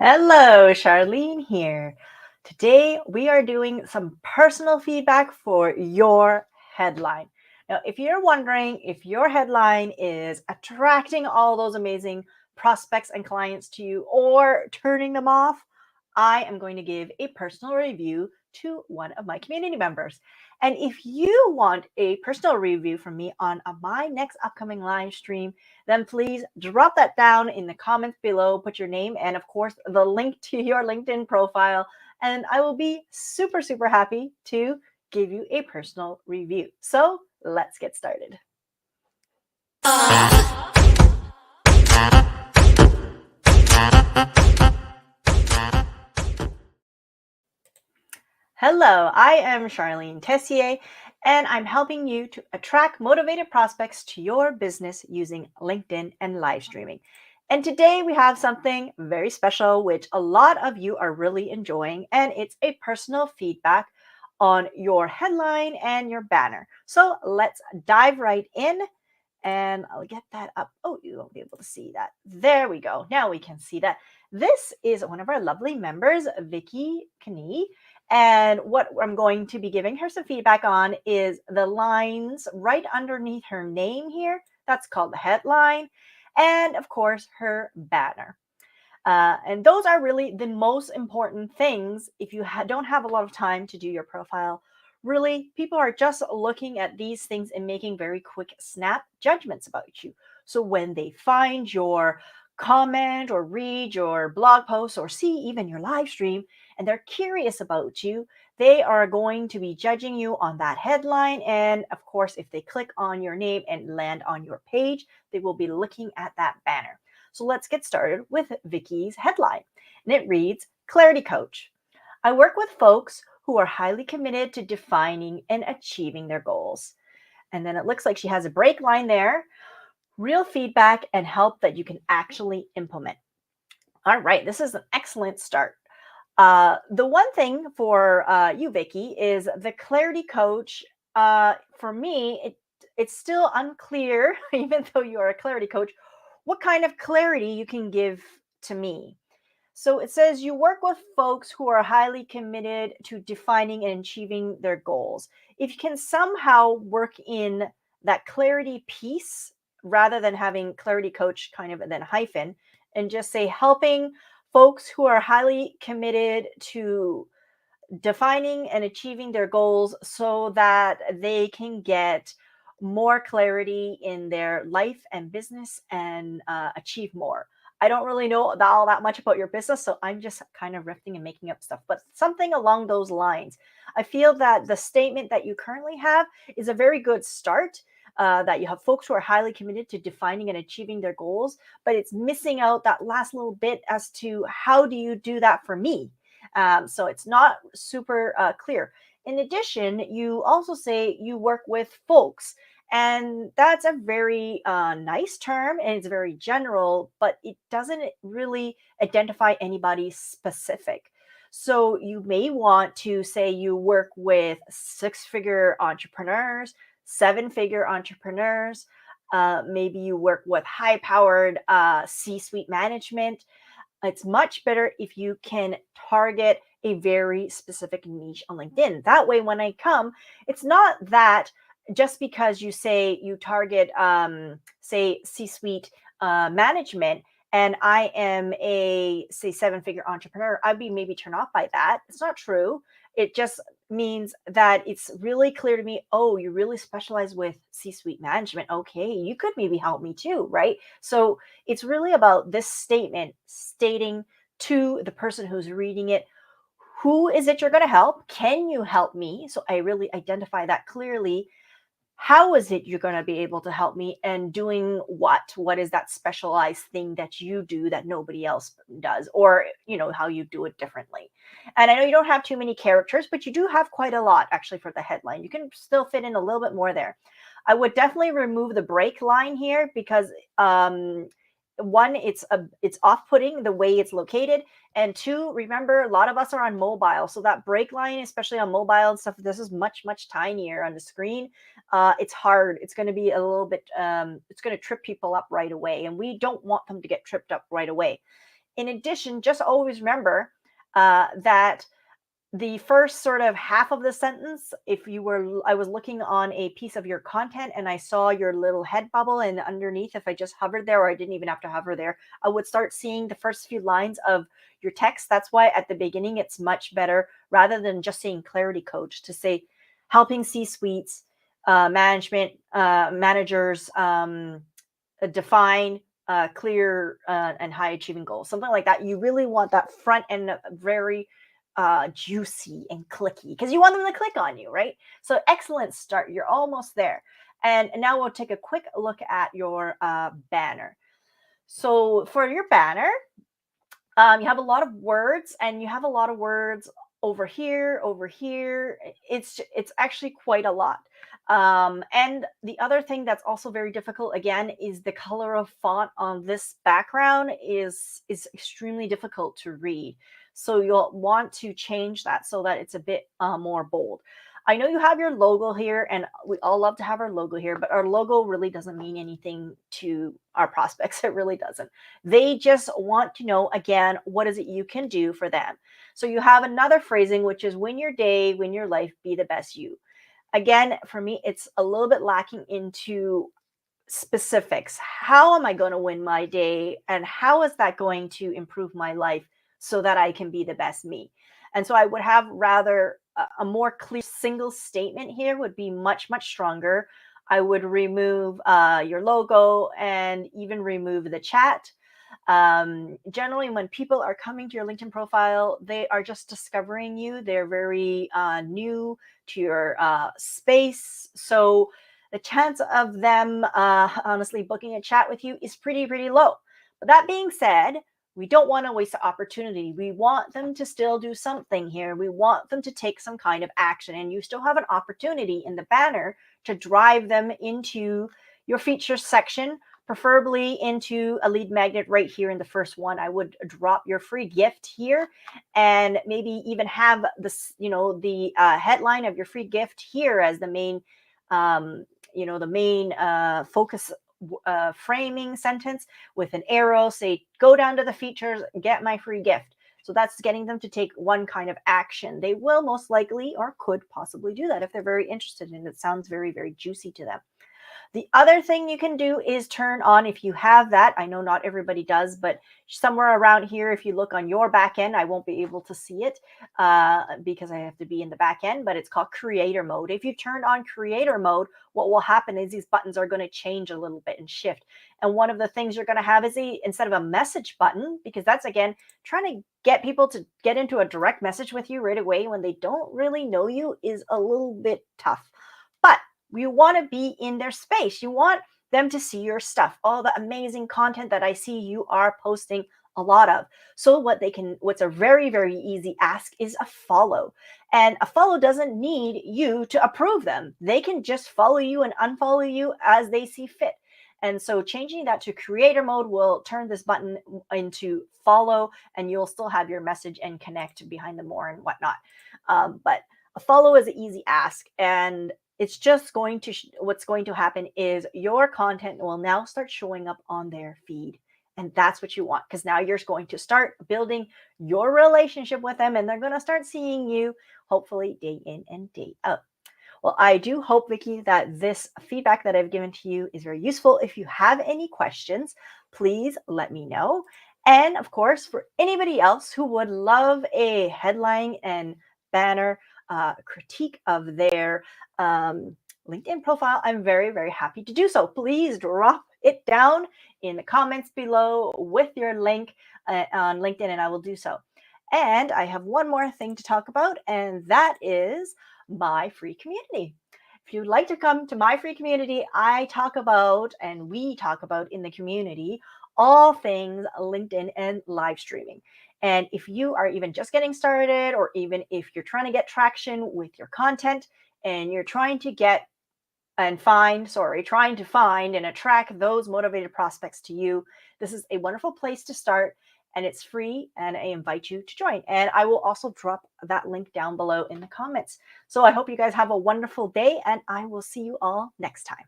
Hello, Charlene here. Today we are doing some personal feedback for your headline. Now, if you're wondering if your headline is attracting all those amazing prospects and clients to you or turning them off, I am going to give a personal review to one of my community members. And if you want a personal review from me on my next upcoming live stream, then please drop that down in the comments below. Put your name and, of course, the link to your LinkedIn profile. And I will be super, super happy to give you a personal review. So let's get started. Hello, I am Charlene Tessier, and I'm helping you to attract motivated prospects to your business using LinkedIn and live streaming. And today we have something very special, which a lot of you are really enjoying, and it's a personal feedback on your headline and your banner. So let's dive right in. And I'll get that up. Oh, you won't be able to see that. There we go. Now we can see that. This is one of our lovely members, Vicky Knee. And what I'm going to be giving her some feedback on is the lines right underneath her name here. That's called the headline. And of course, her banner. And those are really the most important things if you don't have a lot of time to do your profile. Really, people are just looking at these things and making very quick snap judgments about you. So when they find your comment or read your blog post or see even your live stream and they're curious about you, they are going to be judging you on that headline. And of course, if they click on your name and land on your page, they will be looking at that banner. So let's get started with Vicky's headline. And it reads, Clarity Coach. I work with folks who are highly committed to defining and achieving their goals. And then it looks like she has a break line there, real feedback and help that you can actually implement. All right, this is an excellent start. The one thing for you, Vicky, is the Clarity Coach. For me, it's still unclear, even though you are a Clarity Coach, what kind of clarity you can give to me. So it says you work with folks who are highly committed to defining and achieving their goals. If you can somehow work in that clarity piece rather than having Clarity Coach kind of and then hyphen and just say helping folks who are highly committed to defining and achieving their goals so that they can get more clarity in their life and business and achieve more. I don't really know all that much about your business, so I'm just kind of riffing and making up stuff, but something along those lines. I feel that the statement that you currently have is a very good start. That you have folks who are highly committed to defining and achieving their goals, but it's missing out that last little bit as to how do you do that for me? So it's not super clear. In addition, you also say you work with folks, and that's a very nice term and it's very general, but it doesn't really identify anybody specific. So you may want to say you work with six-figure entrepreneurs, seven-figure entrepreneurs. Maybe you work with high-powered C-suite management. It's much better if you can target a very specific niche on LinkedIn. That way, when I come, it's not that just because you say you target, say, C-suite management, and I am a, say, seven-figure entrepreneur, I'd be maybe turned off by that. It's not true. It just means that it's really clear to me, oh, you really specialize with C-suite management. Okay, you could maybe help me too, right? So it's really about this statement stating to the person who's reading it, who is it you're going to help? Can you help me? So I really identify that clearly. How is it you're going to be able to help me and doing what? What is that specialized thing that you do that nobody else does? Or, how you do it differently. And I know you don't have too many characters, but you do have quite a lot actually for the headline. You can still fit in a little bit more there. I would definitely remove the break line here because one, it's off-putting the way it's located, and two, remember a lot of us are on mobile, so that break line, especially on mobile and stuff, this is much tinier on the screen. It's hard. It's going to be a little bit. It's going to trip people up right away, and we don't want them to get tripped up right away. In addition, just always remember that the first sort of half of the sentence, if you were I was looking on a piece of your content and I saw your little head bubble, and underneath, if I just hovered there, or I didn't even have to hover there, I would start seeing the first few lines of your text. That's why at the beginning it's much better, rather than just saying clarity coach, to say helping C-suites, management managers define clear and high achieving goals, something like that. You really want that front end very juicy and clicky, because you want them to click on you, right? So excellent start. You're almost there. And now we'll take a quick look at your banner. So for your banner, you have a lot of words, and you have a lot of words over here, over here. It's actually quite a lot. And the other thing that's also very difficult, again, is the color of font on this background is extremely difficult to read. So you'll want to change that so that it's a bit more bold. I know you have your logo here, and we all love to have our logo here, but our logo really doesn't mean anything to our prospects. It really doesn't. They just want to know, again, what is it you can do for them. So you have another phrasing, which is win your day, win your life, be the best you. Again, for me, it's a little bit lacking into specifics. How am I going to win my day? And how is that going to improve my life so that I can be the best me? And so I would have rather a more clear single statement here would be much, much stronger. I would remove your logo and even remove the chat. Generally, when people are coming to your LinkedIn profile, they are just discovering you. They're very new to your space. So the chance of them honestly booking a chat with you is pretty, pretty low. But that being said, we don't want to waste the opportunity. We want them to still do something here. We want them to take some kind of action. And you still have an opportunity in the banner to drive them into your features section, preferably into a lead magnet right here in the first one. I would drop your free gift here, and maybe even have this, the headline of your free gift here as the main, the main focus framing sentence with an arrow, say, go down to the features, get my free gift. So that's getting them to take one kind of action. They will most likely or could possibly do that if they're very interested in it. It sounds very, very juicy to them. The other thing you can do is turn on, if you have that, I know not everybody does, but somewhere around here, if you look on your back end, I won't be able to see it because I have to be in the back end, but it's called creator mode. If you turn on creator mode, what will happen is these buttons are going to change a little bit and shift. And one of the things you're going to have is instead of a message button, because that's, again, trying to get people to get into a direct message with you right away when they don't really know you is a little bit tough. But you want to be in their space. You want them to see your stuff, all the amazing content that I see you are posting a lot of. So what's a very, very easy ask is a follow. And a follow doesn't need you to approve them. They can just follow you and unfollow you as they see fit. And so changing that to creator mode will turn this button into follow, and you'll still have your message and connect behind the more and whatnot. But a follow is an easy ask, and it's just going to what's going to happen is your content will now start showing up on their feed. And that's what you want, because now you're going to start building your relationship with them, and they're going to start seeing you hopefully day in and day out. Well, I do hope, Vicky, that this feedback that I've given to you is very useful. If you have any questions, please let me know. And of course, for anybody else who would love a headline and banner critique of their LinkedIn profile, I'm very, very happy to do so. Please drop it down in the comments below with your link on LinkedIn, and I will do so. And I have one more thing to talk about, and that is my free community. If you'd like to come to my free community, I talk about, and we talk about in the community, all things LinkedIn and live streaming. And if you are even just getting started, or even if you're trying to get traction with your content and you're trying to find and attract those motivated prospects to you, this is a wonderful place to start, and it's free, and I invite you to join. And I will also drop that link down below in the comments. So I hope you guys have a wonderful day, and I will see you all next time.